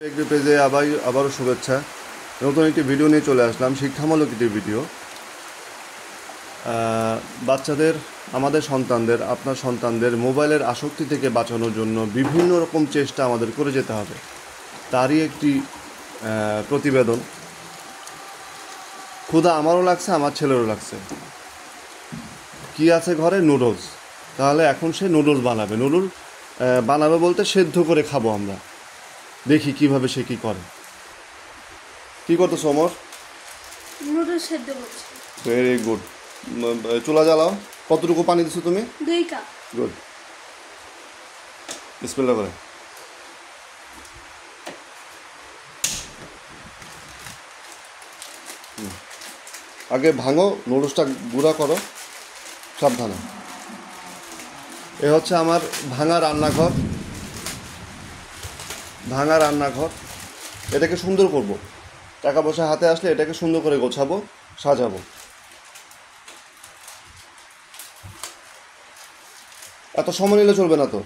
একটি পেজে আবারও শুভেচ্ছা। নতুন একটি ভিডিও নিয়ে চলে আসলাম, শিক্ষামূলক একটি ভিডিও। বাচ্চাদের, আমাদের সন্তানদের, আপনার সন্তানদের মোবাইলের আসক্তি থেকে বাঁচানোর জন্য বিভিন্ন রকম চেষ্টা আমাদের করে যেতে হবে। তারই একটি প্রতিবেদন। ক্ষুধা আমারও লাগছে, আমার ছেলেরও লাগছে। কি আছে ঘরে? নুডলস। তাহলে এখন সে নুডলস বানাবে। বানাবে বলতে সেদ্ধ করে খাবো আমরা। দেখি কিভাবে সে কি করে। কি করতেছো ওমর? নুডলস সেদ্ধ করছি। Very good. চুলা জ্বালাও। কতটুকু পানি দিছো তুমি? 2 কাপ। গুড। বিসমিল্লাহ করে। আগে ভাঙো, নুডলসটা গুঁড়া করো সাবধানে। এ হচ্ছে আমার ভাঙা রান্নাঘর। এটাকে সুন্দর করব। টাকা পয়সা হাতে আসলে এটাকে সুন্দর করে গোছাবো, সাজাবো। এত সময় নিলে চলবে না তো।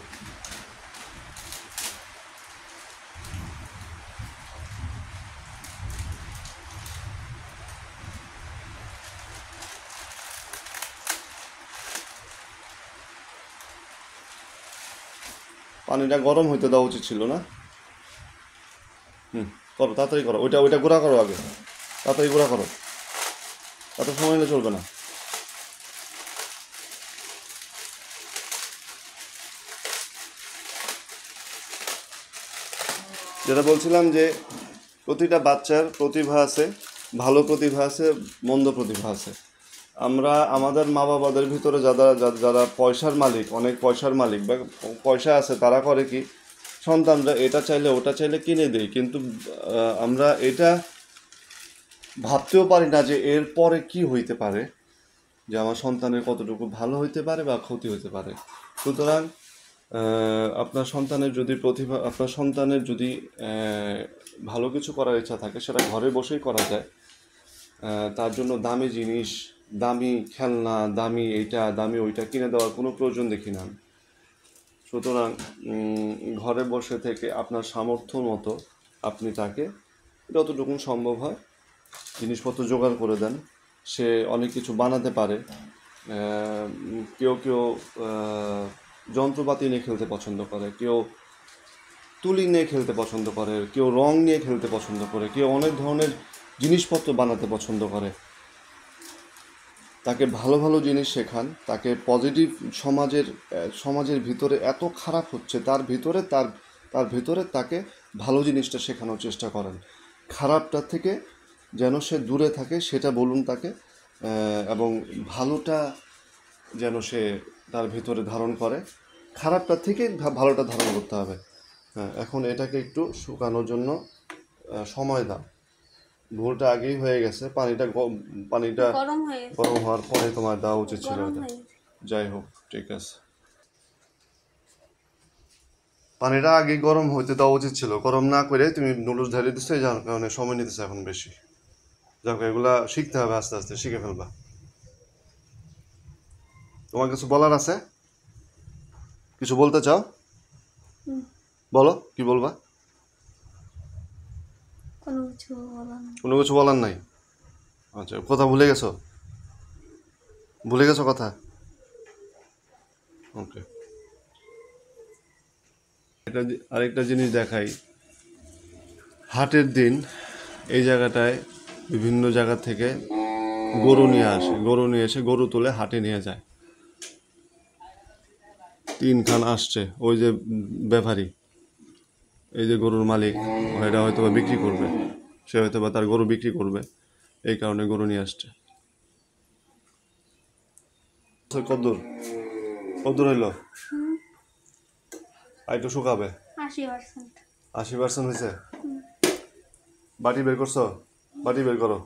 পানিটা গরম হইতে দেওয়া উচিত ছিল না? করো, তাড়াতাড়ি করো। ওইটা গুঁড়া করো আগে। তাড়াতাড়ি গুঁড়া করো। এত সময় নিলে চলবে না। যেটা বলছিলাম যে প্রতিটা বাচ্চার প্রতিভা আছে, ভালো প্রতিভা আছে, মন্দ প্রতিভা আছে। আমরা আমাদের মা বাবাদের ভিতরে যারা পয়সার মালিক, অনেক পয়সার মালিক বা পয়সা আছে, তারা করে কি, সন্তানরা এটা চাইলে ওটা চাইলে কিনে দেয়, কিন্তু আমরা এটা ভাবতেও পারি না যে এর পরে কি হইতে পারে, যে আমার সন্তানের কতটুকু ভালো হইতে পারে বা ক্ষতি হইতে পারে। সুতরাং আপনার সন্তানের যদি ভালো কিছু করার ইচ্ছা থাকে, সেটা ঘরে বসেই করা যায়। তার জন্য দামি জিনিস, দামি খেলনা, দামি এইটা দামি ওইটা কিনে দেওয়ার কোনো প্রয়োজন দেখি না। সুতরাং ঘরে বসে থেকে আপনার সামর্থ্য মতো আপনি তাকে যতটুকু সম্ভব হয় জিনিসপত্র জোগাড় করে দেন। সে অনেক কিছু বানাতে পারে। কেউ যন্ত্রপাতি নিয়ে খেলতে পছন্দ করে, কেউ তুলি নিয়ে খেলতে পছন্দ করে, কেউ রং নিয়ে খেলতে পছন্দ করে, কেউ অনেক ধরনের জিনিসপত্র বানাতে পছন্দ করে। তাকে ভালো ভালো জিনিস শেখান, তাকে পজিটিভ। সমাজের ভিতরে এত খারাপ হচ্ছে, তার ভিতরে তাকে ভালো জিনিসটা শেখানোর চেষ্টা করেন। খারাপটা থেকে যেন সে দূরে থাকে সেটা বলুন তাকে, এবং ভালোটা যেন সে তার ভিতরে ধারণ করে। খারাপটা থেকে ভালোটা ধারণ করতে হবে। হ্যাঁ, এখন এটাকে একটু শুকানোর জন্য সময় দাও। ভুলটা আগেই হয়ে গেছে। পানিটা গরম হওয়ার পরে তোমার দেওয়া উচিত ছিল এটা। যাই হোক, ঠিক আছে। পানিটা আগে গরম হইতে দেওয়া উচিত ছিল। গরম না করে তুমি নুডলস ঢেলে দিচ্ছ, যার কারণে সময় নিতেছে এখন বেশি। যাক, এগুলা শিখতে হবে, আস্তে আস্তে শিখে ফেলবা। তোমার কিছু বলার আছে? কিছু বলতে চাও? বলো, কি বলবা? কোনো কিছু বলার নাই? আচ্ছা, কথা ভুলে গেছো কথা? ওকে। আরেকটা জিনিস দেখাই। হাটের দিন এই জায়গাটায় বিভিন্ন জায়গা থেকে গরু নিয়ে এসে গরু তুলে হাটে নিয়ে যায়। 3 খান আসছে। ওই যে ব্যাপারী, এই যে গরুর মালিক, এটা হয়তো বা বিক্রি করবে। সে হয়তো বা তার গরু বিক্রি করবে, এই কারণে গরু নিয়ে আসছে। কদ্দুর হইল? আর একটু শুকাবে। 80% 80% হয়েছে। বাটি বের করছো? বাটি বের করো।